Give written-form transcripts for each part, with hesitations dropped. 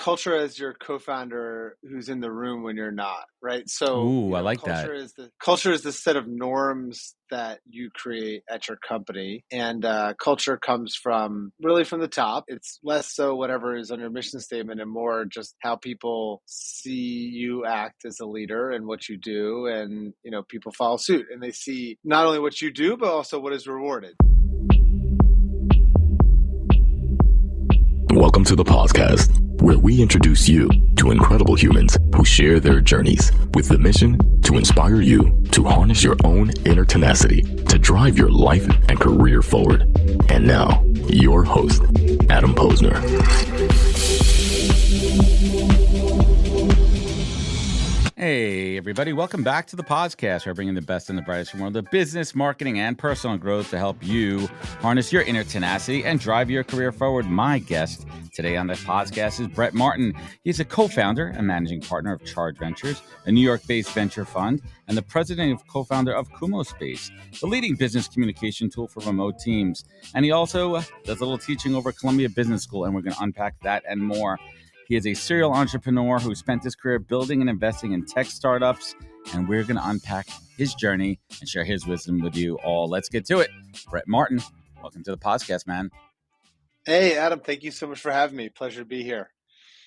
culture as your co-founder who's in the room when you're not, right? So, Ooh, I like that. Culture is the set of norms that you create at your company, and culture comes from the top. It's less so whatever is on your mission statement and more just how people see you act as a leader and what you do, and people follow suit and they see not only what you do but also what is rewarded. Welcome to the podcast, where we introduce you to incredible humans who share their journeys with the mission to inspire you to harness your own inner tenacity to drive your life and career forward. And now, your host, Adam Posner. Hey, everybody. Welcome back to the podcast. We're bringing the best and the brightest from the world of business, marketing, and personal growth to help you harness your inner tenacity and drive your career forward. My guest today on the podcast is Brett Martin. He's a co-founder and managing partner of Charge Ventures, a New York-based venture fund, and the president and co-founder of Kumo Space, the leading business communication tool for remote teams. And he also does a little teaching over at Columbia Business School, and we're going to unpack that and more. He is a serial entrepreneur who spent his career building and investing in tech startups, and we're going to unpack his journey and share his wisdom with you all. Let's get to it. Brett Martin, welcome to the podcast, man. Hey, Adam, thank you so much for having me. Pleasure to be here.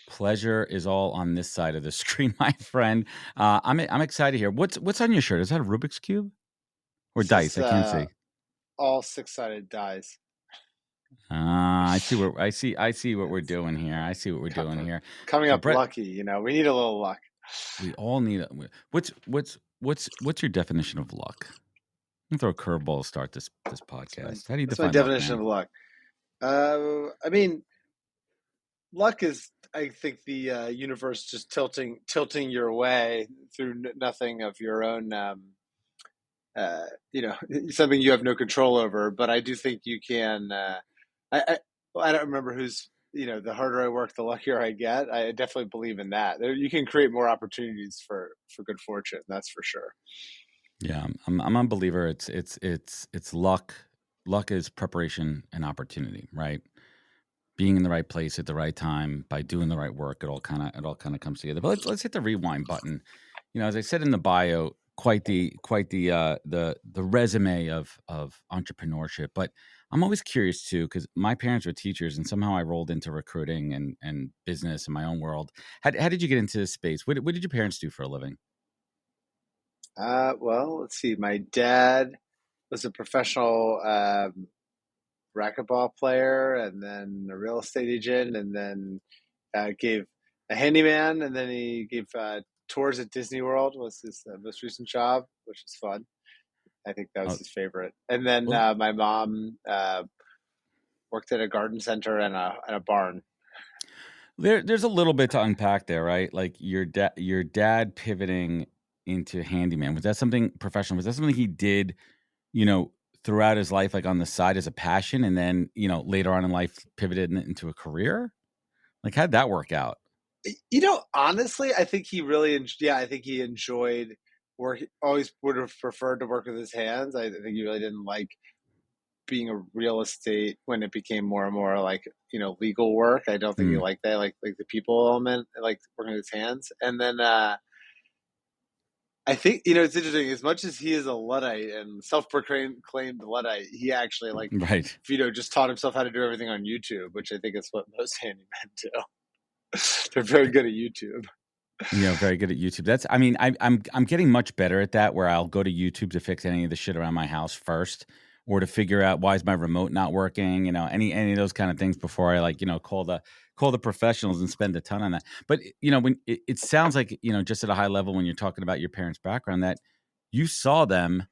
Pleasure is all on this side of the screen, my friend. I'm excited here. What's on your shirt? Is that a Rubik's Cube or dice? I can't see. All six-sided dice. I see what we're doing here. Coming up, Brett, lucky, we need a little luck. We all need it. What's your definition of luck? I'm gonna throw a curveball to start this podcast. How do you define my definition of luck? Luck is, I think, the universe just tilting your way through nothing of your own. Something you have no control over. But I do think you can. I don't remember who's. The harder I work, the luckier I get. I definitely believe in that. You can create more opportunities for good fortune. That's for sure. Yeah, I'm a believer. It's luck. Luck is preparation and opportunity, right? Being in the right place at the right time by doing the right work. It all kind of comes together. But let's hit the rewind button. As I said in the bio, quite the resume of entrepreneurship. But I'm always curious too, because my parents were teachers, and somehow I rolled into recruiting and business in my own world. How did you get into this space? What did your parents do for a living? Well, let's see. My dad was a professional racquetball player, and then a real estate agent, and then gave a handyman, and then he gave tours at Disney World was his most recent job, which is fun. I think that was his favorite. And then my mom worked at a garden center and a barn. There's a little bit to unpack there, right? Like your dad pivoting into handyman. Was that something professional? Was that something he did, throughout his life, like on the side as a passion, and then, later on in life pivoted into a career? Like, how'd that work out? Honestly, I think he really, I think he enjoyed work. Always would have preferred to work with his hands. I think he really didn't like being a real estate when it became more and more like, legal work. I don't think he liked that, like the people element, like working with his hands. And then, I think, it's interesting, as much as he is a Luddite and self-proclaimed Luddite, he actually just taught himself how to do everything on YouTube, which I think is what most handymen do. They're very good at YouTube. Very good at YouTube. I'm getting much better at that, where I'll go to YouTube to fix any of the shit around my house first, or to figure out why is my remote not working, any of those kind of things before I call the professionals and spend a ton on that. But when it sounds like, just at a high level, when you're talking about your parents' background, that you saw them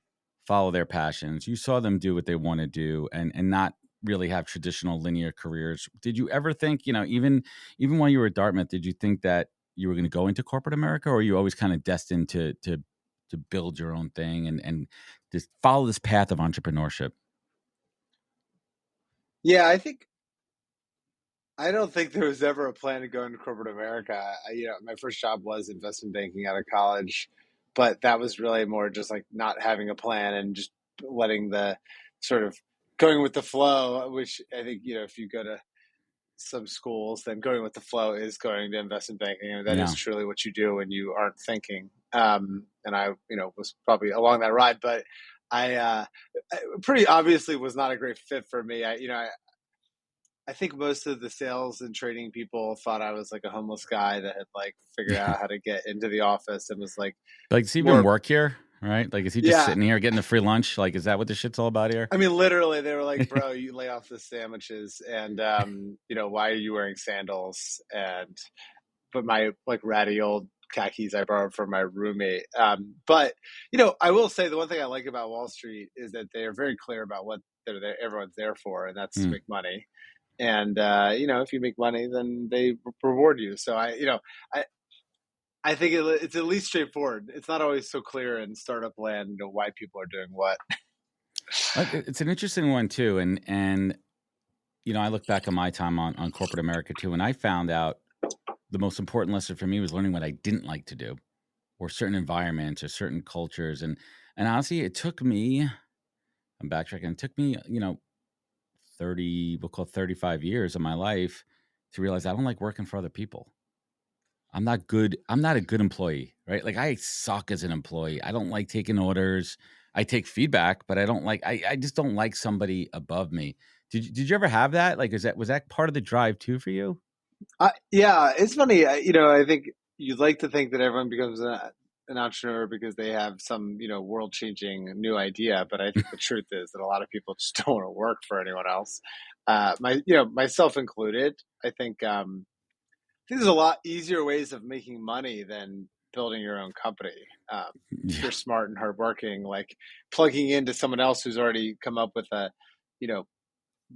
follow their passions, you saw them do what they want to do, and not really have traditional linear careers. Did you ever think, even while you were at Dartmouth, did you think that you were going to go into corporate America, or were you always kind of destined to build your own thing and just follow this path of entrepreneurship? Yeah, I don't think there was ever a plan to go into corporate America. My first job was investment banking out of college, but that was really more just like not having a plan and just letting the sort of going with the flow, which I think, if you go to some schools, then going with the flow is going to investment banking, and that is Yeah. truly what you do when you aren't thinking. And I, was probably along that ride, but I pretty obviously was not a great fit for me. I think most of the sales and trading people thought I was like a homeless guy that had like figured Yeah. out how to get into the office and was like Like, does he even more, work here? Right? Like, is he just yeah. sitting here getting the free lunch? Like, is that what this shit's all about here? I mean, literally, they were like, "Bro, you lay off the sandwiches, and why are you wearing sandals?" And but my like ratty old khakis I borrowed from my roommate. But I will say the one thing I like about Wall Street is that they are very clear about what they're there, everyone's there for, and that's to Hmm. make money. And if you make money, then they reward you. So I I think it's at least straightforward. It's not always so clear in startup land, why people are doing what. It's an interesting one too, and I look back on my time on corporate America too, and I found out the most important lesson for me was learning what I didn't like to do, or certain environments, or certain cultures, and honestly, it took me. I'm backtracking. It took me, 30, we'll call it 35 years of my life to realize I don't like working for other people. I'm not good. I'm not a good employee, right? Like, I suck as an employee. I don't like taking orders. I take feedback, but I don't like, I just don't like somebody above me. Did you ever have that? Like, was that part of the drive too for you? Yeah, it's funny. I think you'd like to think that everyone becomes an entrepreneur because they have some, world-changing new idea. But I think the truth is that a lot of people just don't want to work for anyone else. Myself included. I think there's a lot easier ways of making money than building your own company. If Yeah. you're smart and hardworking, like plugging into someone else who's already come up with a, you know,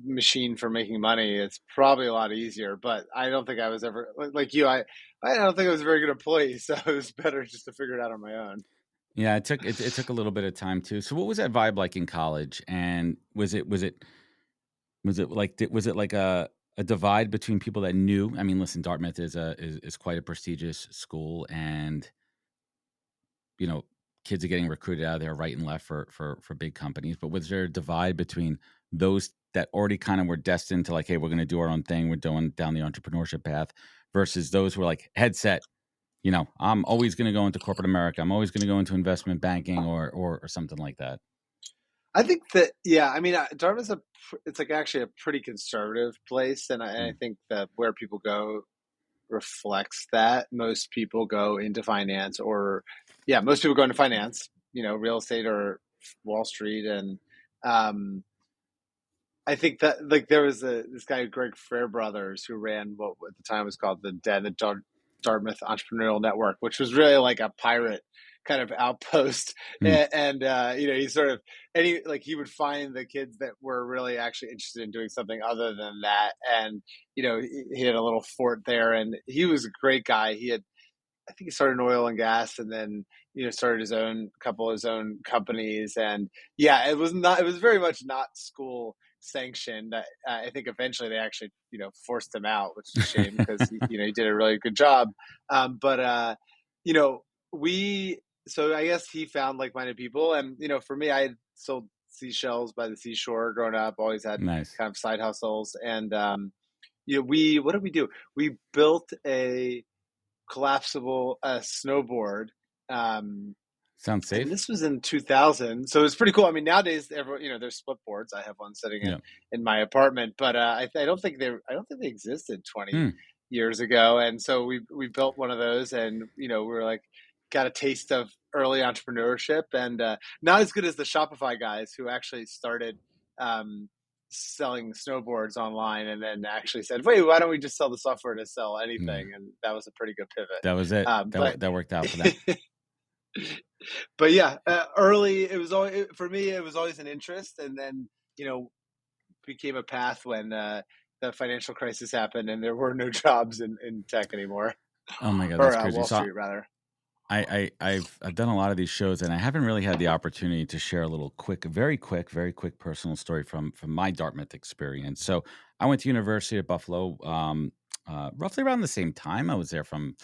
machine for making money, it's probably a lot easier. But I don't think I was ever like you. I don't think I was a very good employee, so it was better just to figure it out on my own. Yeah, it took a little bit of time too. So what was that vibe like in college? And was it like a divide between people that knew? I mean, listen, Dartmouth is quite a prestigious school, and you know, kids are getting recruited out of there right and left for big companies. But was there a divide between those that already kind of were destined to, like, hey, we're going to do our own thing, we're doing down the entrepreneurship path, versus those who were like headset, I'm always going to go into corporate America, I'm always going to go into investment banking or something like that. I think that yeah, I mean, Dartmouth's it's like actually a pretty conservative place, and I Mm. think that where people go reflects that. Most people go into finance, or yeah, most people go into finance, real estate or Wall Street. And um, I think that like there was this guy, Greg Fairbrother's, who ran what at the time was called the Dartmouth Entrepreneurial Network, which was really like a pirate kind of outpost. Mm. And he sort of, and he would find the kids that were really actually interested in doing something other than that. And he had a little fort there, and he was a great guy. I think he started in oil and gas, and then started couple of his own companies. And yeah, it was very much not school sanctioned. I think eventually they actually forced him out, which is a shame because he did a really good job. But you know we so I guess he found like-minded people. And for me, I had sold seashells by the seashore growing up, always had Nice. kind of side hustles. And we what did we do? We built a collapsible snowboard. Um, Sounds and safe. this was in 2000, so it's pretty cool. I mean, nowadays, everyone, there's split boards. I have one sitting Yeah. in my apartment, but I don't think I don't think they existed 20 Hmm. years ago. And so we built one of those, and we were like got a taste of early entrepreneurship. And not as good as the Shopify guys who actually started um, selling snowboards online, and then actually said, "Wait, why don't we just sell the software to sell Yeah. anything?" And that was a pretty good pivot. That was it. But That worked out for them. but yeah, early it was always for me. It was always an interest, and then became a path when the financial crisis happened, and there were no jobs in tech anymore, Oh my God, or that's crazy. Wall So Street rather. I've done a lot of these shows, and I haven't really had the opportunity to share a little very quick personal story from my Dartmouth experience. So I went to University of Buffalo, roughly around the same time. I was there from,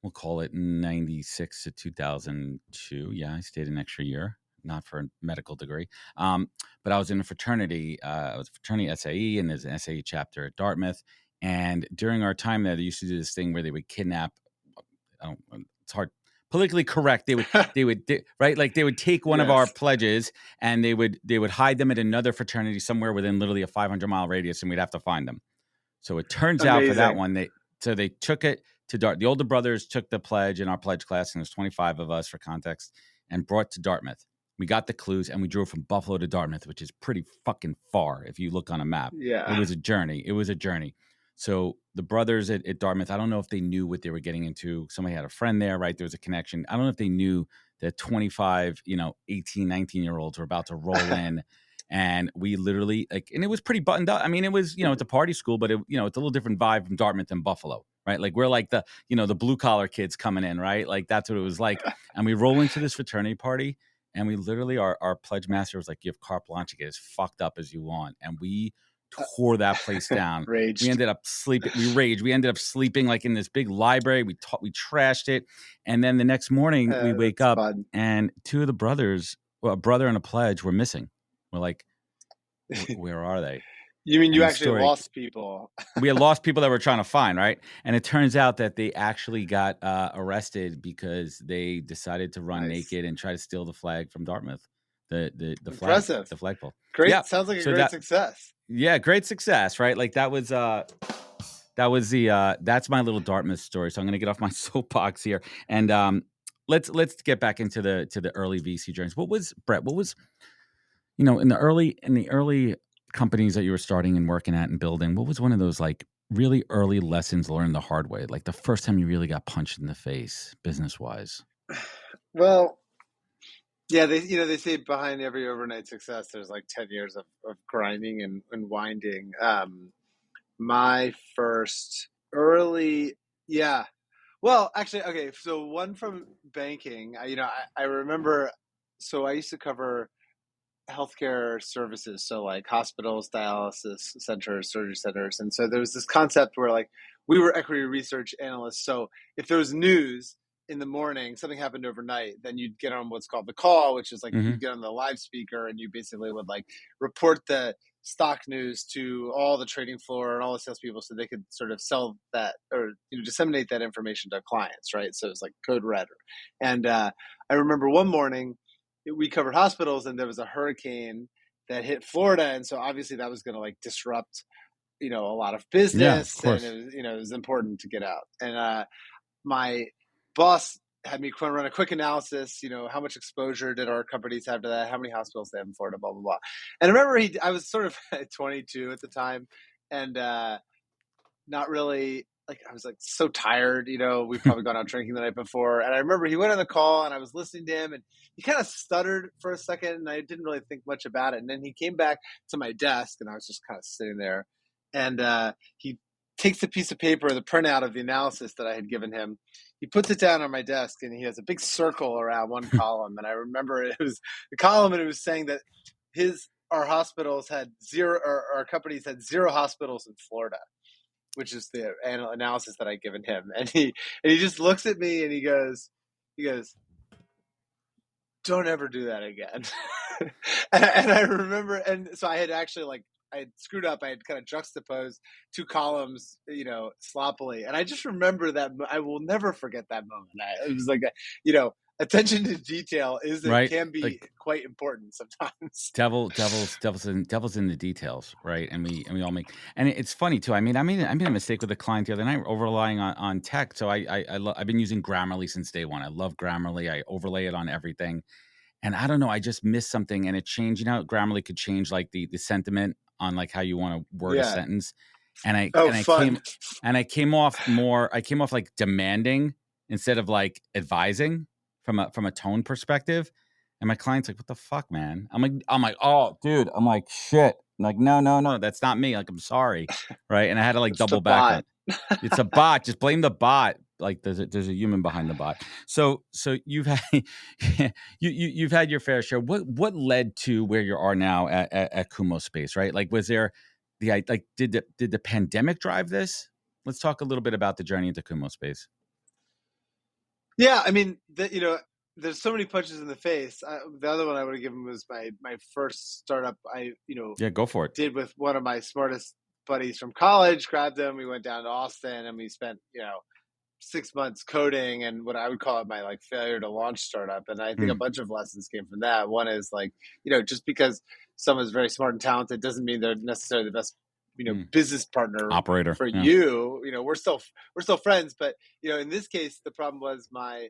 we'll call it 96 to 2002. Yeah, I stayed an extra year, not for a medical degree. But I was in a fraternity. I was a fraternity SAE, and there's an SAE chapter at Dartmouth. And during our time there, they used to do this thing where they would kidnap. It's hard politically correct. Right, like they would take one of our Yes. pledges and they would hide them at another fraternity somewhere within literally a 500-mile radius, and we'd have to find them. So it turns out for that Amazing. one, they took it to Dartmouth. The older brothers took the pledge in our pledge class, and there's 25 of us for context, and brought to Dartmouth. We got the clues, and we drove from Buffalo to Dartmouth, which is pretty fucking far if you look on a map. It Yeah. was a journey. So the brothers at Dartmouth, I don't know if they knew what they were getting into. Somebody had a friend there, right? There was a connection. I don't know if they knew that 25, 18, 19-year-olds were about to roll in. And we literally and it was pretty buttoned up. I mean, it was, it's a party school, but it's a little different vibe from Dartmouth and Buffalo, right? Like we're like the blue collar kids coming in, right? Like that's what it was like. And we roll into this fraternity party, and we literally, our pledge master was like, you have carte blanche to get as fucked up as you want. And we tore that place down. Raged. We ended up sleeping. We raged. We ended up sleeping like in this big library. We trashed it. And then the next morning we wake up fun. and two of the brothers, well, a brother and a pledge, were missing. We're like, where are they? You mean And you the actually lost people? We had lost people that we're trying to find, right? And it turns out that they actually got arrested because they decided to run naked and try to steal the flag from Dartmouth. The Impressive. the flagpole. Great. Yeah. Sounds like a great success. Yeah, great success, right? Like that was that's my little Dartmouth story. So I'm gonna get off my soapbox here. And let's get back into the early VC journeys. Brett, in the early companies that you were starting and working at and building, what was one of those like really early lessons learned the hard way? Like the first time you really got punched in the face business wise? Well, yeah, they say behind every overnight success, there's like 10 years of grinding and winding. My first early, yeah. Well, actually, okay. So one from banking, I remember, so I used to cover healthcare services, so like hospitals, dialysis centers, surgery centers. And so there was this concept where like we were equity research analysts. So if there was news in the morning, something happened overnight, then you'd get on what's called the call, which is like you get on the live speaker and you basically would like report the stock news to all the trading floor and all the salespeople so they could sort of sell that or disseminate that information to clients, right? So it's like code red. And I remember one morning we covered hospitals and there was a hurricane that hit Florida. And so obviously that was going to like disrupt, a lot of business. Yeah, of course. And it was important to get out. And my boss had me run a quick analysis, how much exposure did our companies have to that? How many hospitals they have in Florida, blah, blah, blah. And I remember I was sort of 22 at the time and not really, like I was like so tired, we'd probably gone out drinking the night before. And I remember he went on the call and I was listening to him and he kind of stuttered for a second and I didn't really think much about it. And then he came back to my desk and I was just kind of sitting there and he takes a piece of paper, the printout of the analysis that I had given him. He puts it down on my desk and he has a big circle around one column. And I remember it was the column and it was saying that our hospitals had zero, or our companies had 0 hospitals in Florida, which is the analysis that I'd given him. And he just looks at me and he goes, don't ever do that again. and I remember, and so I had actually I had screwed up. I had kind of juxtaposed 2 columns, sloppily. And I just remember that. I will never forget that moment. It was like, attention to detail can be quite important sometimes. Devil's in the details, right? And we all make, and it's funny too. I made a mistake with a client the other night, over relying on tech. So I've been using Grammarly since day one. I love Grammarly. I overlay it on everything. And I don't know, I just missed something and it changed. Grammarly could change like the sentiment on like how you want to word a sentence. And I came off like demanding instead of like advising from a tone perspective. And my client's like, what the fuck, man? I'm like, oh dude, I'm like, shit. I'm like, no, that's not me. Like, I'm sorry. Right. And I had to like double back on. It's a bot. Just blame the bot. Like there's a human behind the bot. So you've had you've had your fair share. What led to where you are now at Kumo Space, right? Like, was there did the pandemic drive this? Let's talk a little bit about the journey into Kumo Space. Yeah, I mean, there's so many punches in the face. The other one I would have given was my first startup. Go for it. Did with one of my smartest buddies from college, grabbed them. We went down to Austin and we spent, 6 months coding and what I would call it my like failure to launch startup. And I think a bunch of lessons came from that. One is like, just because someone's very smart and talented doesn't mean they're necessarily the best, business partner operator for you. We're still friends, but in this case, the problem was my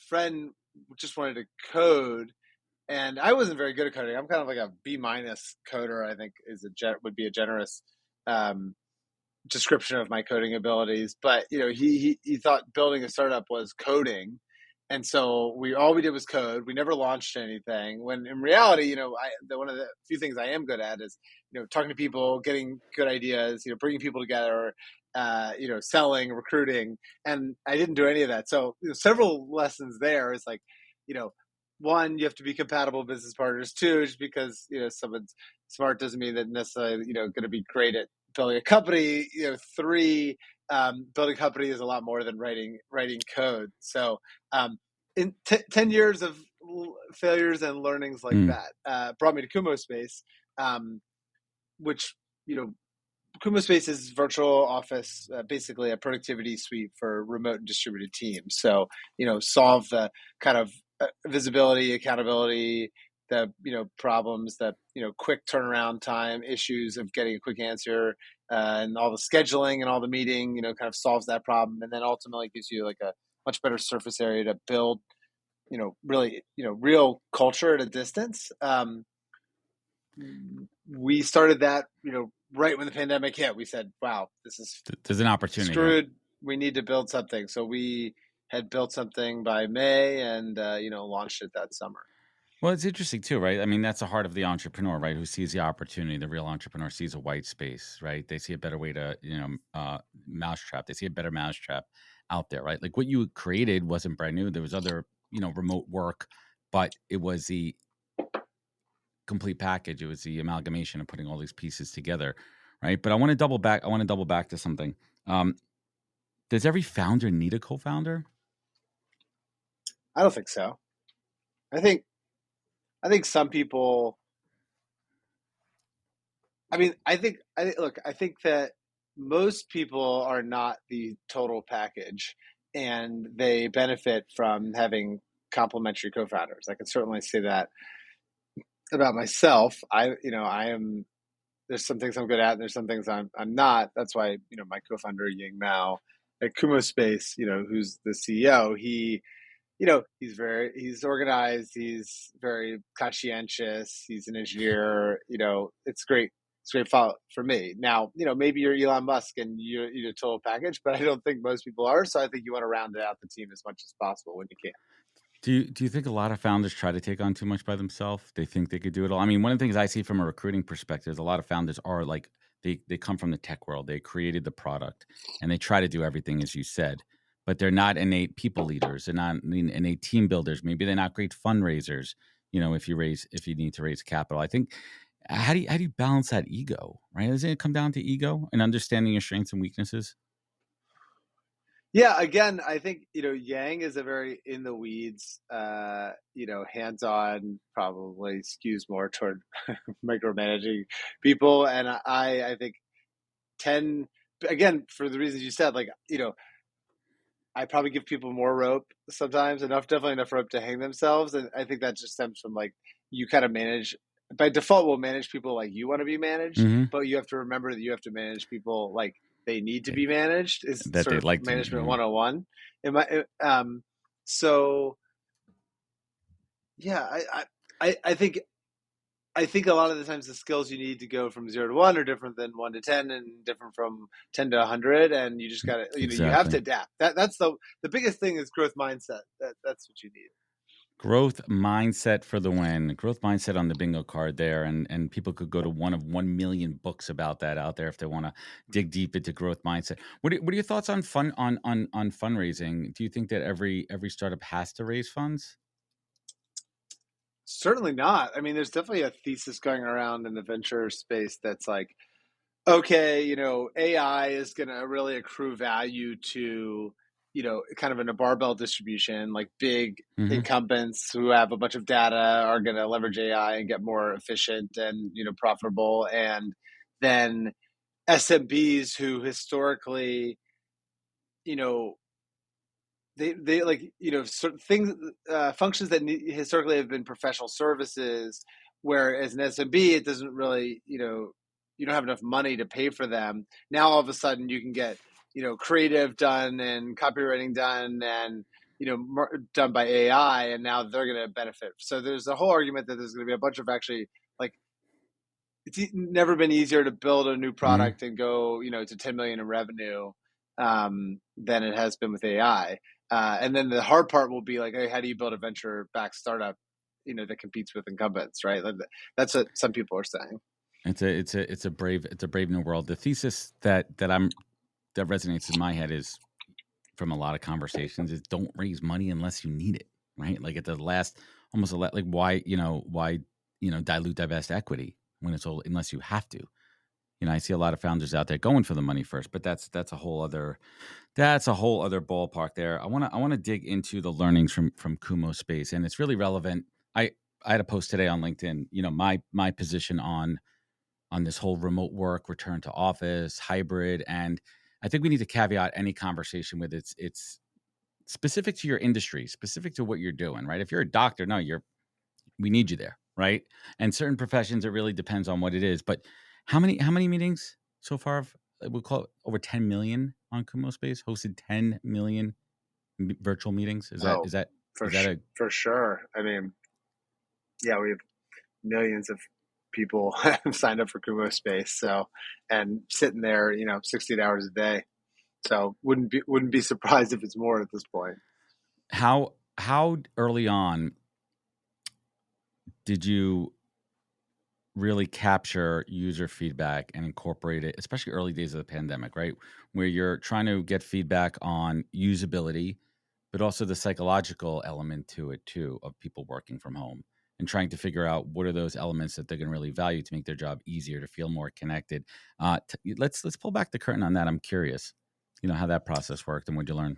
friend just wanted to code and I wasn't very good at coding. I'm kind of like a B- coder, I think would be a generous description of my coding abilities. But he thought building a startup was coding, and so all we did was code. We never launched anything. When in reality, one of the few things I am good at is talking to people, getting good ideas, bringing people together, selling, recruiting, and I didn't do any of that. So several lessons there is like, one, you have to be compatible business partners. Two, just because someone's smart doesn't mean that necessarily going to be great at building a company. Three, building a company is a lot more than writing code. So in 10 years of failures and learnings like that brought me to Kumo Space, which Kumo Space is virtual office, basically a productivity suite for remote and distributed teams. So solve the kind of visibility, accountability, the problems, the quick turnaround time issues of getting a quick answer, and all the scheduling and all the meeting, kind of solves that problem, and then ultimately gives you like a much better surface area to build, really, real culture at a distance. We started that, right when the pandemic hit. We said, "Wow, there's an opportunity screwed. Here. We need to build something." So we had built something by May, and launched it that summer. Well, it's interesting too, right? I mean, that's the heart of the entrepreneur, right? Who sees the opportunity. The real entrepreneur sees a white space, right? They see a better way to, mousetrap. They see a better mousetrap out there, right? Like what you created wasn't brand new. There was other, remote work, but it was the complete package. It was the amalgamation of putting all these pieces together, right? But I want to double back. I want to double back to something. Does every founder need a co-founder? I don't think so. I think some people. I think that most people are not the total package, and they benefit from having complementary co-founders. I can certainly say that about myself. I am. There's some things I'm good at, and there's some things I'm not. That's why my co-founder Ying Mao at Kumo Space, who's the CEO, he's organized, he's very conscientious, he's an engineer, it's great. It's great for me. Now, maybe you're Elon Musk and you're a total package, but I don't think most people are. So I think you want to round out the team as much as possible when you can. Do you think a lot of founders try to take on too much by themselves? They think they could do it all. I mean, one of the things I see from a recruiting perspective is a lot of founders are like they come from the tech world. They created the product and they try to do everything as you said, but they're not innate people leaders. They're not innate team builders. Maybe they're not great fundraisers. If you need to raise capital, I think how do you balance that ego? Right? Doesn't it come down to ego and understanding your strengths and weaknesses? Yeah, again, I think Yang is a very in the weeds, hands-on, probably skews more toward micromanaging people, and I think 10 again for the reasons you said, like I probably give people more rope sometimes, definitely enough rope to hang themselves, and I think that just stems from like you kind of manage by default. We'll manage people like you want to be managed, but you have to remember that you have to manage people like they need to be managed. Is that sort they of like management to, 101. So yeah, I think a lot of the times the skills you need to go from 0 to 1 are different than 1 to 10 and different from 10 to 100. And you just got to, you have to adapt. That's the biggest thing is growth mindset. That's what you need. Growth mindset for the win. Growth mindset on the bingo card there, and people could go to one of 1 million books about that out there if they want to dig deep into growth mindset. What are your thoughts on fundraising? Do you think that every startup has to raise funds? Certainly not. I mean, there's definitely a thesis going around in the venture space that's like, okay, AI is going to really accrue value to, kind of in a barbell distribution, like big incumbents who have a bunch of data are going to leverage AI and get more efficient and, profitable. And then SMBs who historically, you know, they like, certain things, functions that historically have been professional services, where as an SMB, it doesn't really, you don't have enough money to pay for them. Now, all of a sudden you can get, creative done and copywriting done and, done by AI, and now they're going to benefit. So there's a whole argument that there's going to be a bunch of actually like it's never been easier to build a new Hmm. product and go, to 10 million in revenue than it has been with AI. And then the hard part will be like, hey, how do you build a venture-backed startup, that competes with incumbents, right? That's what some people are saying. It's a brave new world. The thesis that resonates in my head is from a lot of conversations is don't raise money unless you need it, right? Like at the last, almost like why dilute divest equity when it's all unless you have to. I see a lot of founders out there going for the money first, but that's a whole other ballpark there. I want to dig into the learnings from Kumo space, and it's really relevant. I had a post today on LinkedIn. My position on this whole remote work, return to office, hybrid, and I think we need to caveat any conversation with it's specific to your industry, specific to what you're doing, right? If you're a doctor, no, we need you there, right? And certain professions, it really depends on what it is. But how many meetings so far? We'll call it over 10 million on Kumo Space, hosted 10 million virtual meetings. Is that Oh, is that for is that a for sure. I mean, yeah, we have millions of people have signed up for Kumo Space, so and sitting there, 16 hours a day. So wouldn't be surprised if it's more at this point. how early on did you really capture user feedback and incorporate it, especially early days of the pandemic, right? Where you're trying to get feedback on usability, but also the psychological element to it too of people working from home and trying to figure out what are those elements that they're going to really value to make their job easier, to feel more connected. Let's pull back the curtain on that. I'm curious, how that process worked and what'd you learn?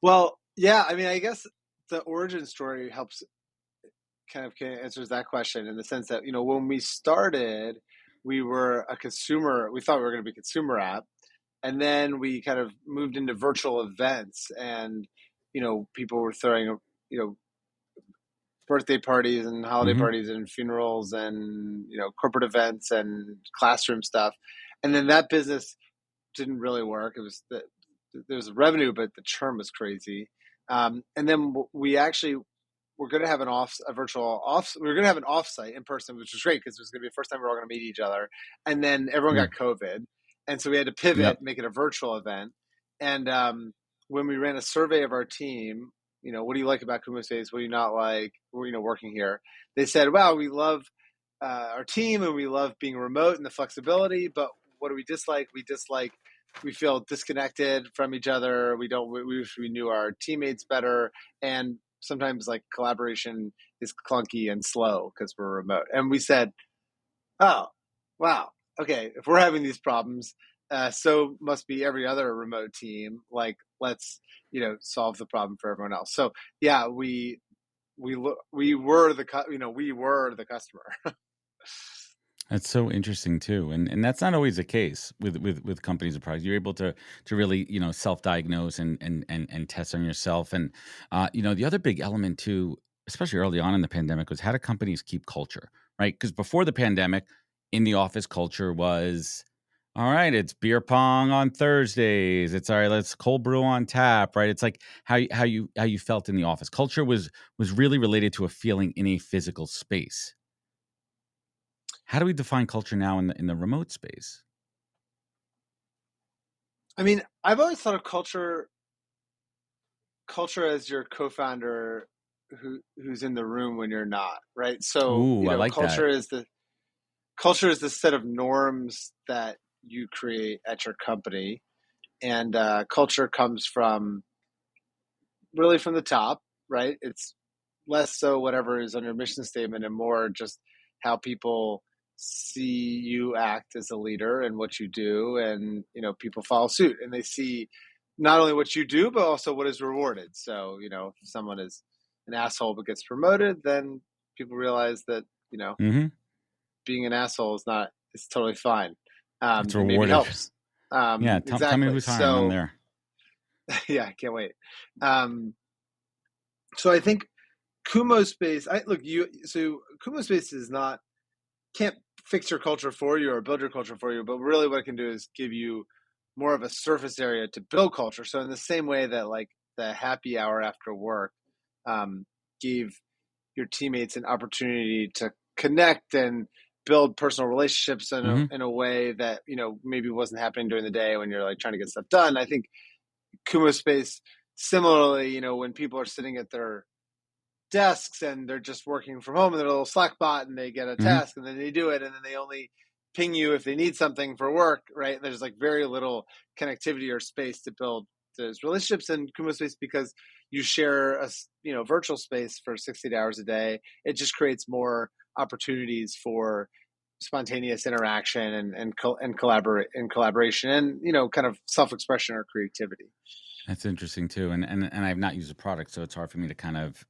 Well, yeah, I mean, I guess the origin story helps kind of answers that question in the sense that, when we started, we were a consumer. We thought we were going to be a consumer app, and then we kind of moved into virtual events, and people were throwing, birthday parties and holiday Mm-hmm. parties and funerals and corporate events and classroom stuff, and then that business didn't really work. It was there was revenue, but the churn was crazy. And then we actually we're going to have a virtual off. We are going to have an offsite in person, which was great because it was going to be the first time we were all going to meet each other. And then everyone Yeah. got COVID, and so we had to pivot, Yep. make it a virtual event. And when we ran a survey of our team, what do you like about Kumo Space? What do you not like? Working here, they said, "Wow, we love our team and we love being remote and the flexibility, but what do we dislike? We feel disconnected from each other. We wish we knew our teammates better, and sometimes like collaboration is clunky and slow because we're remote." And we said, "Oh, wow, okay. If we're having these problems, so must be every other remote team. Like, let's solve the problem for everyone else." So yeah, we were we were the customer. That's so interesting too, and that's not always the case with companies and products. You're able to really self-diagnose and test on yourself, and the other big element too, especially early on in the pandemic, was how do companies keep culture, right? Because before the pandemic, in the office culture was all right. It's beer pong on Thursdays. It's all right. Let's cold brew on tap, right? It's like how you felt in the office. Culture was really related to a feeling in a physical space. How do we define culture now in the remote space? I mean, I've always thought of culture as your co-founder who's in the room when you're not, right? So, Ooh, I like that. culture is the set of norms that you create at your company, and culture comes from really from the top, right? It's less so whatever is on your mission statement and more just how people see you act as a leader and what you do, and people follow suit and they see not only what you do but also what is rewarded. So if someone is an asshole but gets promoted, then people realize that Hmm. being an asshole is totally fine. It's and maybe rewarded. helps. Yeah, tell me Exactly. who's hiring. I'm So there. yeah, I can't wait. Um, so I think Kumo Space. So Kumo Space is not can't fix your culture for you or build your culture for you, but really what it can do is give you more of a surface area to build culture. So in the same way that like the happy hour after work um, gave your teammates an opportunity to connect and build personal relationships Hmm. in a way that maybe wasn't happening during the day when you're like trying to get stuff done. I think Kumo Space similarly, when people are sitting at their desks and they're just working from home and they're a little Slack bot and they get a Hmm. task and then they do it and then they only ping you if they need something for work, right? There's like very little connectivity or space to build those relationships in Kumo Space because you share a virtual space for 60 hours a day. It just creates more opportunities for spontaneous interaction and collaboration and kind of self-expression or creativity. That's interesting too, and I've not used the product, so it's hard for me to kind of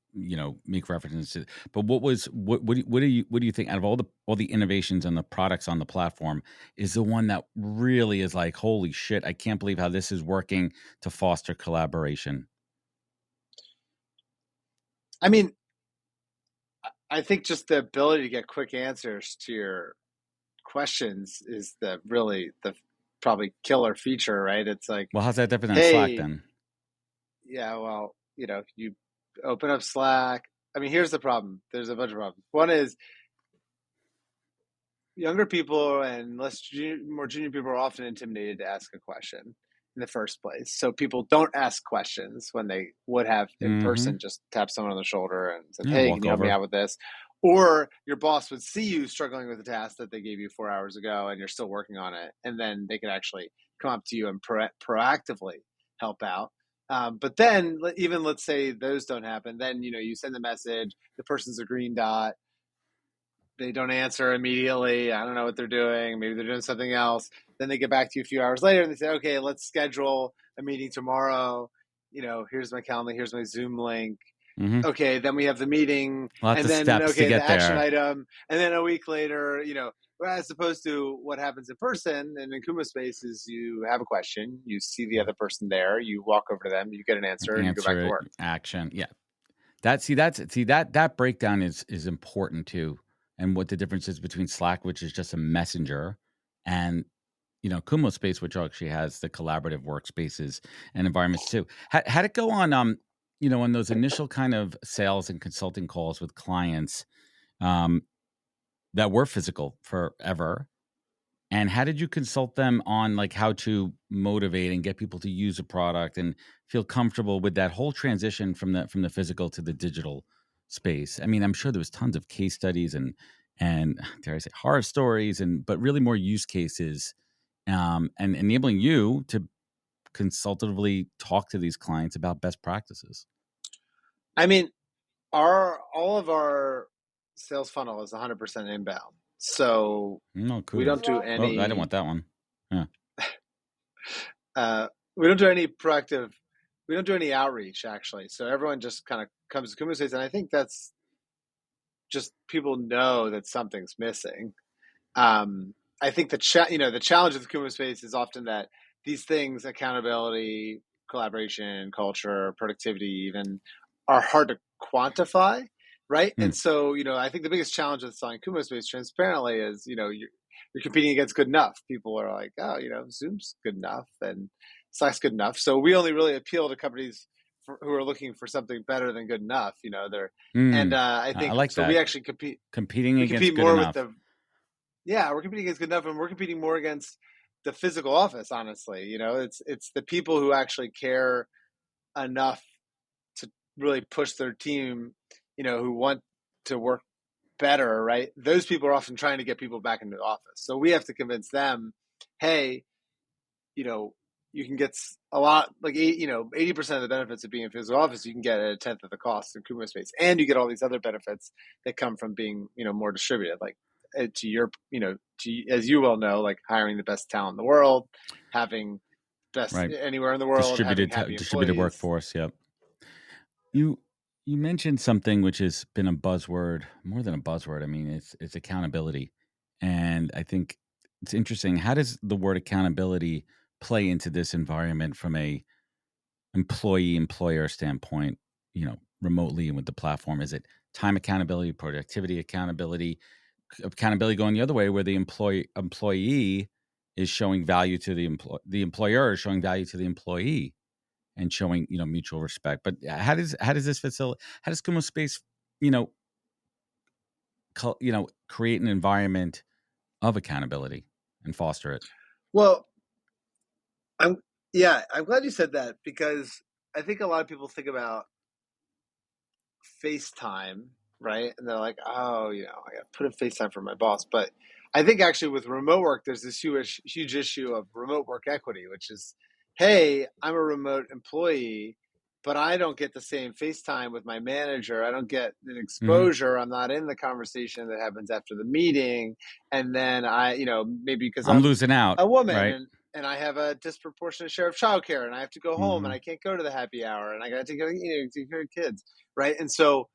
make references to. But what do you think out of all the innovations and the products on the platform is the one that really is like, holy shit, I can't believe how this is working to foster collaboration? I mean, I think just the ability to get quick answers to your questions is the probably killer feature, right? It's like, Well, how's that different than Slack hey, then? yeah, well, you open up Slack. I mean, here's the problem. There's a bunch of problems. One is younger people and more junior people are often intimidated to ask a question in the first place. So people don't ask questions when they would have in Mm-hmm. person, just tap someone on the shoulder and said, Yeah, hey, can walk you help me over. out with this? Or your boss would see you struggling with a task that they gave you 4 hours ago and you're still working on it. And then they could actually come up to you and proactively help out. But then even let's say those don't happen, then, you send the message, the person's a green dot, they don't answer immediately. I don't know what they're doing. Maybe they're doing something else. Then they get back to you a few hours later and they say, okay, let's schedule a meeting tomorrow. Here's my calendar. Here's my Zoom link. Mm-hmm. Okay, then we have the meeting. Lots And of then, steps to okay, the get action there. item. And then a week later, as opposed to what happens in person and in Kuma Space is you have a question, you see the other person there, you walk over to them, you get an answer, and you go back Answer to it, work. action. Yeah. That breakdown is important too, and what the difference is between Slack, which is just a messenger, and Kumo Space, which actually has the collaborative workspaces and environments too. Had it go on on those initial kind of sales and consulting calls with clients um that were physical forever, and how did you consult them on like how to motivate and get people to use a product and feel comfortable with that whole transition from the physical to the digital space? I mean, I'm sure there was tons of case studies and dare I say horror stories but really more use cases and enabling you to consultatively talk to these clients about best practices. I mean, all of our sales funnel is 100% inbound. So No, we don't kudos. do Oh, I don't any want that one. Yeah. we don't do any proactive we don't do any outreach actually. So everyone just kind of comes to Kumu Space and I think that's just people know that something's missing. I think the challenge with the Kumu Space is often that these things, accountability, collaboration, culture, productivity, even, are hard to quantify, right? Hmm. And so, I think the biggest challenge with selling Kumu Space transparently is, you're competing against good enough. People are like, oh, Zoom's good enough and Slack's good enough. So we only really appeal to companies who are looking for something better than good enough. And Mm. I I think like so. We that. actually compete. Competing We against compete good more with enough. the yeah, we're competing against good enough, and we're competing more against the physical office. Honestly, it's the people who actually care enough to really push their team. Who want to work better, right? Those people are often trying to get people back into the office. So we have to convince them, hey, you know, you can get a lot, like 80% of the benefits of being in physical office, you can get at a tenth of the cost in Kumo Space, and you get all these other benefits that come from being, more distributed. Like to your, as you well know, like hiring the best talent in the world, having best Right. anywhere in the world, having happy Distributed employees. workforce. Yep. You you mentioned something which has been a buzzword, more than a buzzword. I mean, it's accountability, and I think It's interesting. How does the word accountability play into this environment from a employee employer standpoint, remotely and with the platform? Is it time accountability, productivity accountability going the other way where the employee is showing value to the employer is showing value to the employee and showing, mutual respect. But how does this facilitate, how does Kumo Space, you know, create an environment of accountability and foster it? Well, I'm glad you said that, because I think a lot of people think about FaceTime, right? And they're like, oh, I got to put a FaceTime for my boss. But I think actually with remote work, there's this huge issue of remote work equity, which is, hey, I'm a remote employee, but I don't get the same FaceTime with my manager. I don't get an Hmm. exposure. I'm not in the conversation that happens after the meeting. And then maybe because I'm I'm losing out, a woman, right? and I have a disproportionate share of childcare, and I have to go home, and Hmm. I can't go to the happy hour, and I got to go, take care of kids, right? And so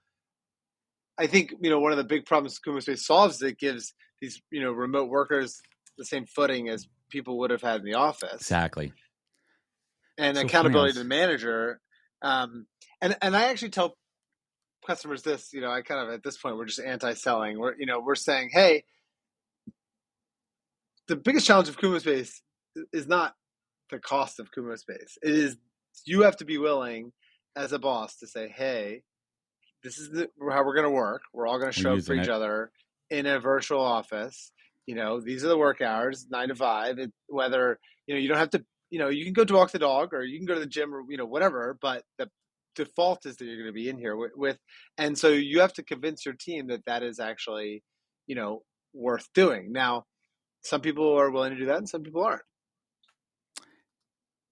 I think one of the big problems Kumo Space solves is it gives these remote workers the same footing as people would have had in the office, Exactly. and So funny. I accountability to the was. manager. And I actually tell customers this. I kind of, at this point, we're just anti-selling. We're saying, hey, the biggest challenge of Kumo Space is not the cost of Kumo Space. It is, you have to be willing as a boss to say, hey, this is how we're going to work. We're all going to We're show up for using each it. other in a virtual office. These are the work hours, 9 to 5. Whether you don't have to, you can go to walk the dog, or you can go to the gym, or whatever. But the default is that you're going to be in here with, and so you have to convince your team that that is actually, worth doing. Now, some people are willing to do that, and some people aren't.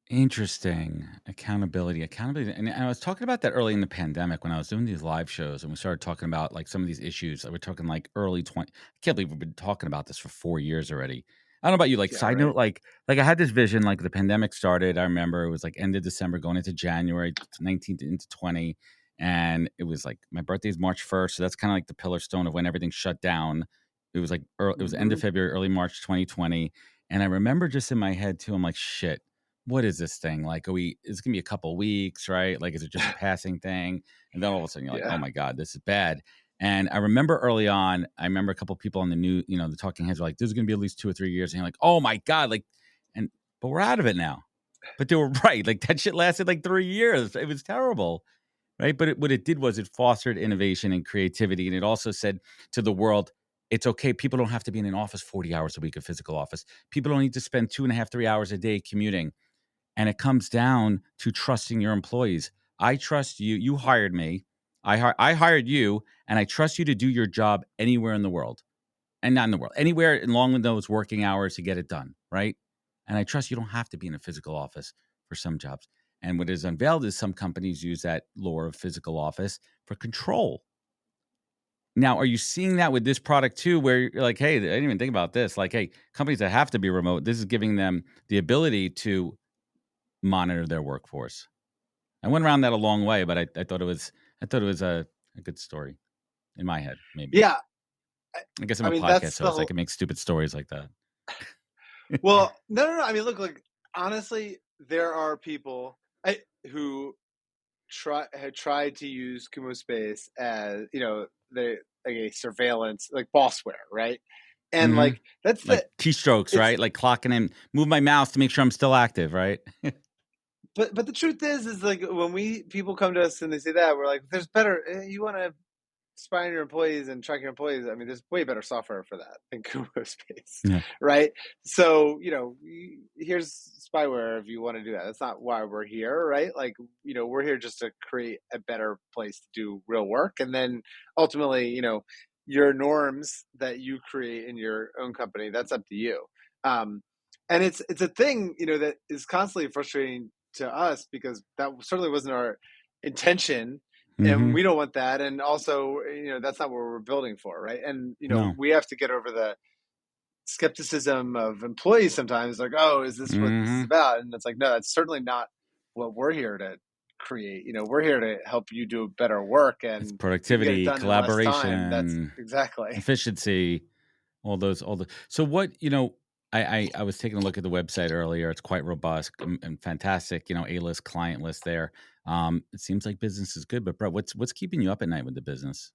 Interesting. Accountability. And I was talking about that early in the pandemic when I was doing these live shows and we started talking about like some of these issues. We're talking like early 20. I can't believe we've been talking about this for 4 years already. I don't know about you. Like Yeah, side right. note, like I had this vision, like the pandemic started. I remember it was like end of December going into January 19th into 20. And it was like my birthday is March 1st. So that's kind of like the pillar stone of when everything shut down. It was like it was end of Mm-hmm. February, early March 2020. And I remember just in my head too, I'm like, shit, what is this thing? Like, it's gonna be a couple weeks, right? Like, is it just a passing thing? And then all of a sudden you're like, oh Yeah. my God, this is bad. And I remember early on, I remember a couple people on the new, the talking heads were like, this is gonna be at least 2 or 3 years. And you're like, oh my God, like, and but we're out of it now. But they were right. Like that shit lasted like 3 years. It was terrible. Right. But what it did was it fostered innovation and creativity. And it also said to the world, it's okay. People don't have to be in an office 40 hours a week, a physical office. People don't need to spend 2.5, 3 hours a day commuting, and it comes down to trusting your employees. I trust you. You hired me. I hired you, and I trust you to do your job anywhere in the world, and not in the world, anywhere along with those working hours to get it done, right? And I trust you don't have to be in a physical office for some jobs. And what is unveiled is some companies use that lore of physical office for control. Now, are you seeing that with this product too, where you're like, hey, I didn't even think about this. Like, hey, companies that have to be remote, this is giving them the ability to monitor their workforce. I went around that a long way, but I thought it was a good story in my head. Maybe Yeah. I guess I'm I a mean, podcast that's the host. I whole. can make stupid stories like that. Well, no, no, no. I mean, look, like honestly, there are people who had tried to use Kumo Space as the like a surveillance, like bossware, right? And Hmm. like that's Like the keystrokes, it's right? Like clocking in, move my mouse to make sure I'm still active, right? but the truth is like when people come to us and they say that, we're like, there's better. You want to spy on your employees and track your employees. I mean, there's way better software for that than Kumo Space, Yeah. right? So, here's spyware if you want to do that. That's not why we're here, right? Like, we're here just to create a better place to do real work. And then ultimately, your norms that you create in your own company, that's up to you. Um, and it's a thing, that is constantly frustrating to us because that certainly wasn't our intention, and Hmm. we don't want that. And also, that's not what we're building for, right? And No. we have to get over the skepticism of employees sometimes, like, oh, is this what this is Hmm. about? And it's like, no, that's certainly not what we're here to create. We're here to help you do better work, It's and if you can get it productivity, done in less time, that's collaboration, exactly. efficiency, all those. So what? I was taking a look at the website earlier. It's quite robust and fantastic. A-list client list there. It seems like business is good, but Brett, what's keeping you up at night with the business?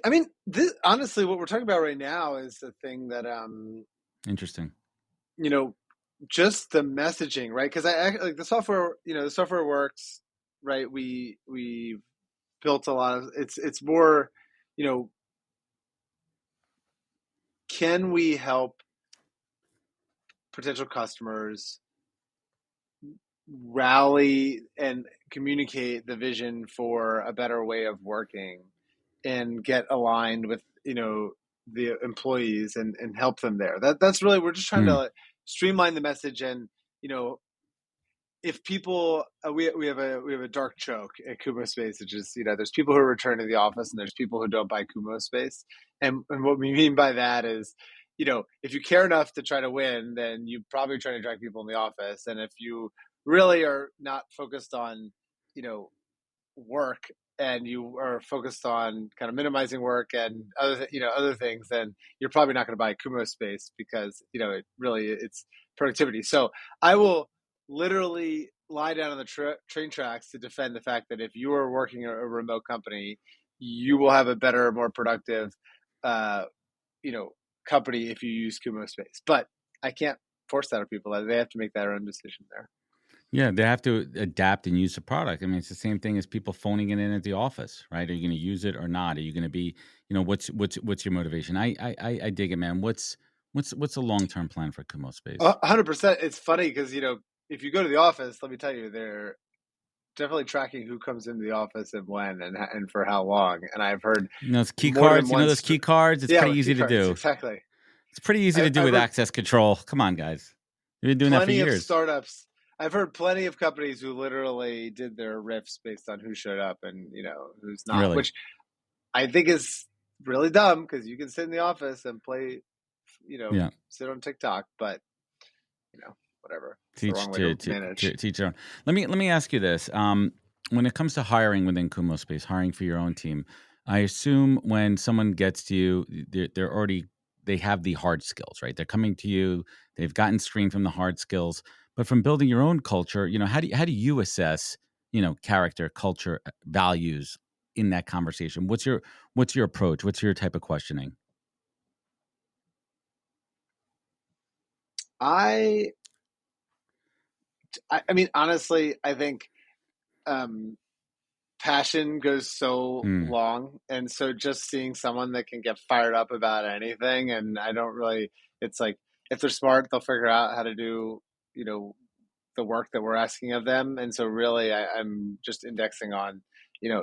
I mean, this, honestly, what we're talking about right now is the thing that, Interesting. just the messaging, right? Because I like the software. The software works, right? We built a lot of. It's more, you know, can we help potential customers rally and communicate the vision for a better way of working and get aligned with the employees and help them there. That's really, we're just trying to streamline the message. And if people we have a dark joke at Kumo Space, which is, there's people who return to the office and there's people who don't buy Kumo Space. And what we mean by that is, if you care enough to try to win, then you probably try to drag people in the office. And if you really are not focused on work, and you are focused on kind of minimizing work and other things, then you're probably not going to buy Kumo Space, because it's productivity. So I will literally lie down on the train tracks to defend the fact that if you are working a remote company, you will have a better, more productive uh, company if you use Kumo Space. But I can't force that on people. They have to make their own decision there. Yeah, they have to adapt and use the product. I mean, it's the same thing as people phoning it in at the office, right? Are you going to use it or not? Are you going to be, what's your motivation? I dig it, man. What's the long term plan for Kumo Space? 100%. It's funny because if you go to the office, let me tell you, they're definitely tracking who comes into the office and when and for how long. And I've heard Those key more than cards. one. Those key cards. It's Yeah, pretty with key easy to cards, do. exactly. It's pretty easy to do I've with heard access control. Come on, guys. We've been doing that for plenty of years. startups. I've heard plenty of companies who literally did their riffs based on who showed up and who's not, Really? which I think is really dumb, because you can sit in the office and play, sit on TikTok, but whatever. It's the wrong way to manage. Teach their own. Let me ask you this. When it comes to hiring within Kumo Space, hiring for your own team, I assume when someone gets to you, they have the hard skills, right? They're coming to you, they've gotten screened from the hard skills, but from building your own culture, how do you assess, character, culture, values in that conversation? What's your approach? What's your type of questioning? I mean, honestly, I think passion goes so long, and so just seeing someone that can get fired up about anything, and I don't really. It's like, if they're smart, they'll figure out how to do the work that we're asking of them. And so really, I'm just indexing on,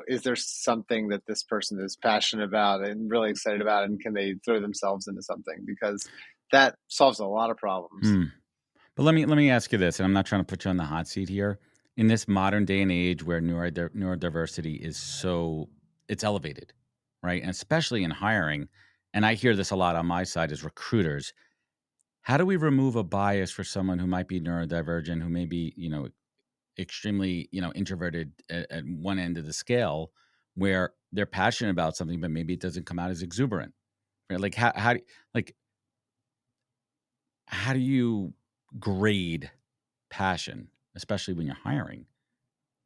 is there something that this person is passionate about and really excited about, and can they throw themselves into something, because that solves a lot of problems. But let me ask you this, and I'm not trying to put you on the hot seat here. In this modern day and age where neurodiversity is it's elevated, right? And especially in hiring, and I hear this a lot on my side as recruiters. How do we remove a bias for someone who might be neurodivergent, who may be, extremely, introverted at one end of the scale, where they're passionate about something, but maybe it doesn't come out as exuberant, right? Like how do you grade passion, especially when you're hiring,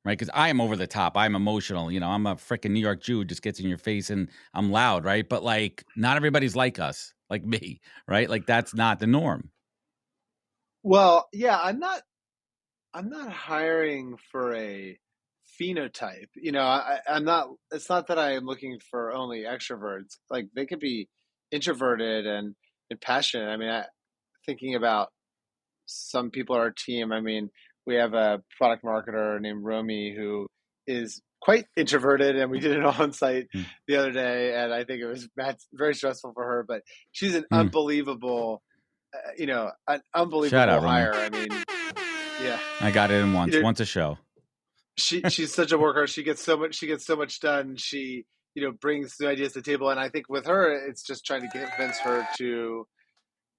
right? Because I am over the top. I'm emotional. I'm a freaking New York Jew who just gets in your face and I'm loud, right? But like, not everybody's like us, like me, right? Like, that's not the norm. Well, yeah, I'm not hiring for a phenotype. I'm not. It's not that I am looking for only extroverts. Like, they could be introverted and passionate. I mean, thinking about some people on our team. I mean, we have a product marketer named Romy who is quite introverted, and we did an on-site the other day, and I think it was very stressful for her. But she's an unbelievable, an Shout unbelievable out, Romy. hire. I mean, yeah, I got it in once a show. She's such a worker. She gets so much done. She brings new ideas to the table, and I think with her, it's just trying to convince her to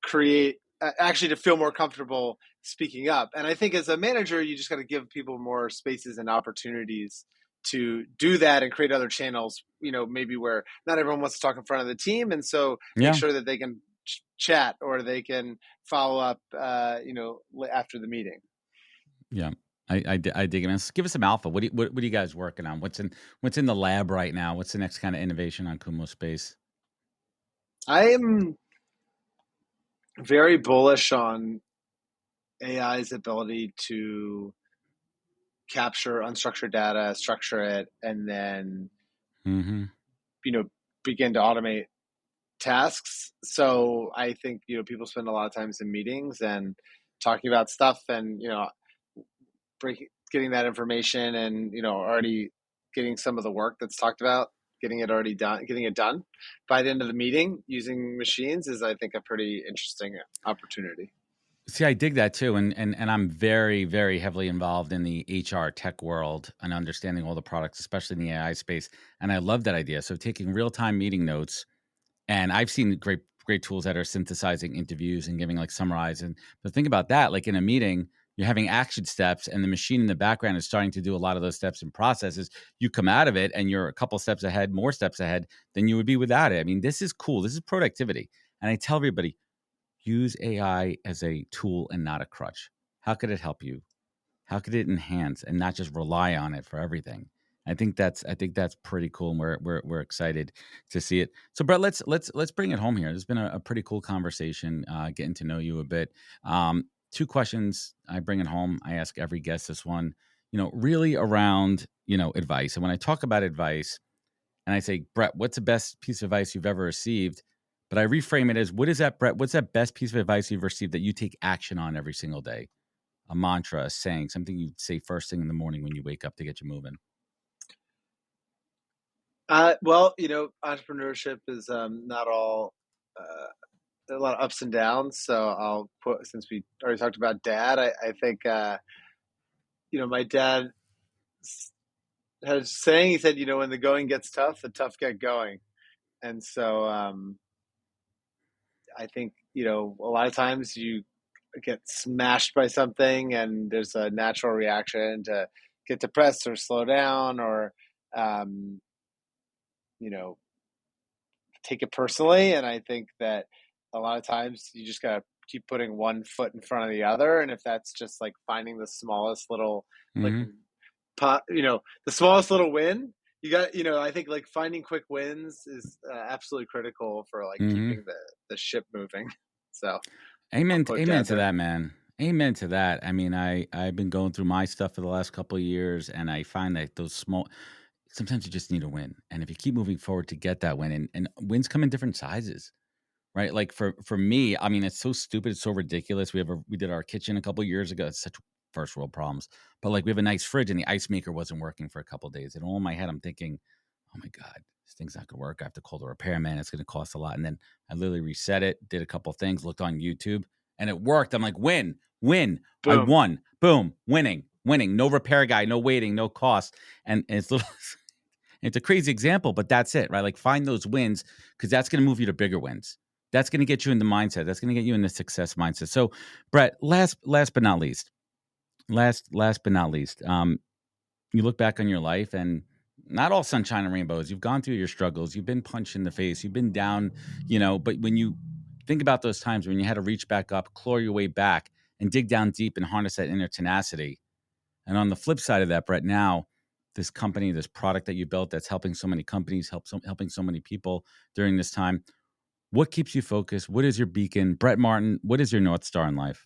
create, actually, to feel more comfortable speaking up. And I think as a manager, you just got to give people more spaces and opportunities to do that and create other channels, maybe where not everyone wants to talk in front of the team. And so make sure that they can chat, or they can follow up, after the meeting. Yeah. I dig it. Man. Give us some alpha. What are you guys working on? What's in the lab right now? What's the next kind of innovation on Kumo space? I am very bullish on AI's ability to capture unstructured data, structure it, and then Mm-hmm. begin to automate tasks. So I think people spend a lot of times in meetings and talking about stuff, and getting that information, and already getting some of the work that's talked about, getting it done by the end of the meeting using machines is, I think, a pretty interesting opportunity. See, I dig that too, and I'm very, very heavily involved in the HR tech world and understanding all the products, especially in the AI space. And I love that idea. So taking real time meeting notes, and I've seen great tools that are synthesizing interviews and giving like summarizing. But think about that, like in a meeting, you're having action steps, and the machine in the background is starting to do a lot of those steps and processes. You come out of it, and you're a couple steps ahead, more steps ahead than you would be without it. I mean, this is cool. This is productivity, and I tell everybody use AI as a tool and not a crutch. How could it help you? How could it enhance and not just rely on it for everything? I think that's pretty cool, and we're excited to see it. So, Brett, let's bring it home here. There's been a pretty cool conversation, getting to know you a bit. Two questions I bring it home. I ask every guest this one. Really around advice. And when I talk about advice, and I say, Brett, what's the best piece of advice you've ever received? But I reframe it as, what is that, Brett? What's that best piece of advice you've received that you take action on every single day? A mantra, a saying, something you say first thing in the morning when you wake up to get you moving. Well, entrepreneurship is not all a lot of ups and downs. So I'll put, since we already talked about dad, I think my dad had a saying. He said, when the going gets tough, the tough get going. And so I think a lot of times you get smashed by something, and there's a natural reaction to get depressed or slow down, or um, you know take it personally. And I think that a lot of times you just gotta keep putting one foot in front of the other. And if that's just like finding the smallest little, like, Mm-hmm. the smallest little win, I think like finding quick wins is absolutely critical for like Mm-hmm. keeping the ship moving. So I'll Amen. quote Amen dad to there. that, man. Amen to that. I mean, I've been going through my stuff for the last couple of years, and I find that those small, sometimes you just need a win. And if you keep moving forward to get that win, and wins come in different sizes. Right? Like for me, I mean, it's so stupid, it's so ridiculous. We did our kitchen a couple years ago. It's such first world problems. But like we have a nice fridge, and the ice maker wasn't working for a couple of days. And all in my head, I'm thinking, oh my God, this thing's not gonna work. I have to call the repairman. It's gonna cost a lot. And then I literally reset it, did a couple of things, looked on YouTube, and it worked. I'm like, win, win. I Boom. won. Boom, winning, winning. No repair guy, no waiting, no cost. And it's little it's a crazy example, but that's it, right? Like find those wins, because that's going to move you to bigger wins. That's going to get you in the mindset. That's going to get you in the success mindset. So, Brett, last but not least, last but not least, you look back on your life, and not all sunshine and rainbows. You've gone through your struggles. You've been punched in the face. You've been down, But when you think about those times when you had to reach back up, claw your way back, and dig down deep and harness that inner tenacity, and on the flip side of that, Brett, now this company, this product that you built that's helping so many companies, helping so many people during this time. What keeps you focused? What is your beacon? Brett Martin, what is your North Star in life?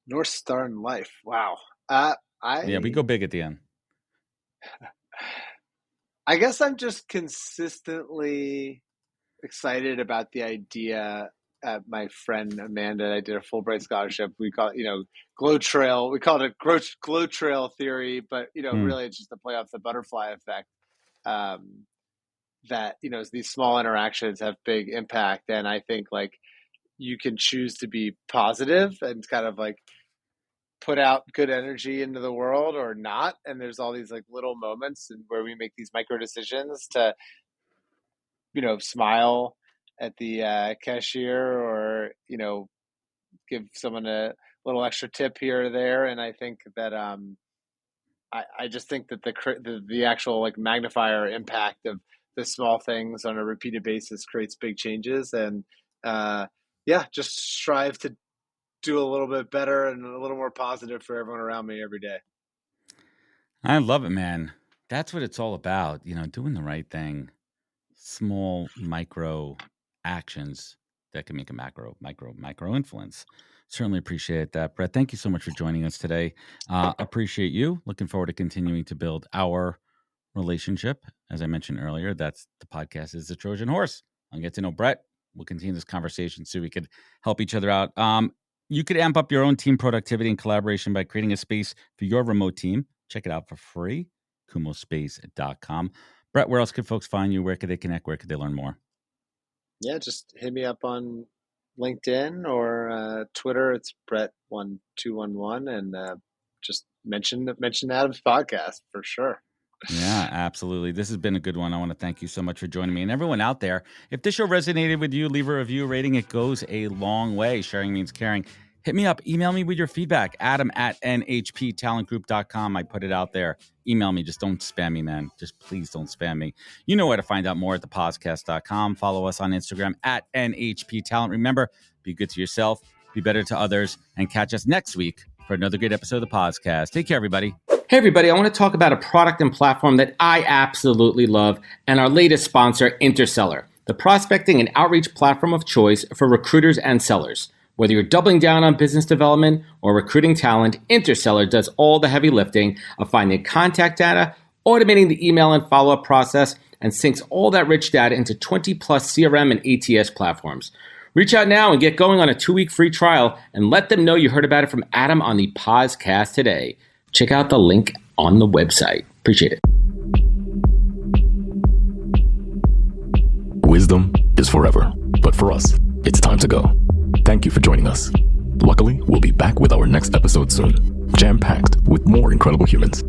North Star in life. Wow. Uh, Yeah, we I go big at the end. I guess I'm just consistently excited about the idea. My friend Amanda and I did a Fulbright scholarship. We call it, glow trail. We call it a glow trail theory, but Hmm. really it's just to play off the butterfly effect. Um, that these small interactions have big impact, and I think like you can choose to be positive and kind of like put out good energy into the world or not. And there's all these like little moments where we make these micro decisions to smile at the cashier, or give someone a little extra tip here or there. And I think that I just think that the actual like magnifier impact of the small things on a repeated basis creates big changes. And just strive to do a little bit better and a little more positive for everyone around me every day. I love it, man. That's what it's all about. Doing the right thing, small micro actions that can make a micro influence. Certainly appreciate that, Brett. Thank you so much for joining us today. Appreciate you. Looking forward to continuing to build our relationship. As I mentioned earlier, that's the podcast is the Trojan Horse. I'll get to know Brett. We'll continue this conversation so we could help each other out. You could amp up your own team productivity and collaboration by creating a space for your remote team. Check it out for free, kumospace.com. Brett, where else could folks find you? Where could they connect? Where could they learn more? Yeah, just hit me up on LinkedIn or Twitter. It's Brett1211, and just mention Adam's podcast for sure. Yeah, absolutely. This has been a good one. I want to thank you so much for joining me. And everyone out there, if this show resonated with you, leave a review rating. It goes a long way. Sharing means caring. Hit me up. Email me with your feedback. Adam@nhptalentgroup.com. I put it out there. Email me. Just don't spam me, man. Just please don't spam me. You know where to find out more at thepodcast.com. Follow us on Instagram @NHPTalent. Remember, be good to yourself, be better to others, and catch us next week for another great episode of the podcast. Take care, everybody. Hey everybody, I want to talk about a product and platform that I absolutely love and our latest sponsor, Interseller, the prospecting and outreach platform of choice for recruiters and sellers. Whether you're doubling down on business development or recruiting talent, Interseller does all the heavy lifting of finding contact data, automating the email and follow-up process, and syncs all that rich data into 20 plus CRM and ATS platforms. Reach out now and get going on a 2-week free trial and let them know you heard about it from Adam on the podcast today. Check out the link on the website. Appreciate it. Wisdom is forever, but for us, it's time to go. Thank you for joining us. Luckily, we'll be back with our next episode soon, jam-packed with more incredible humans.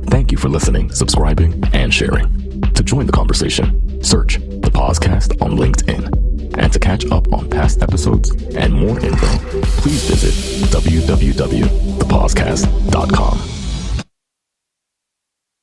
Thank you for listening, subscribing, and sharing. To join the conversation, search the podcast on LinkedIn. And to catch up on past episodes and more info, please visit www.thepodcast.com.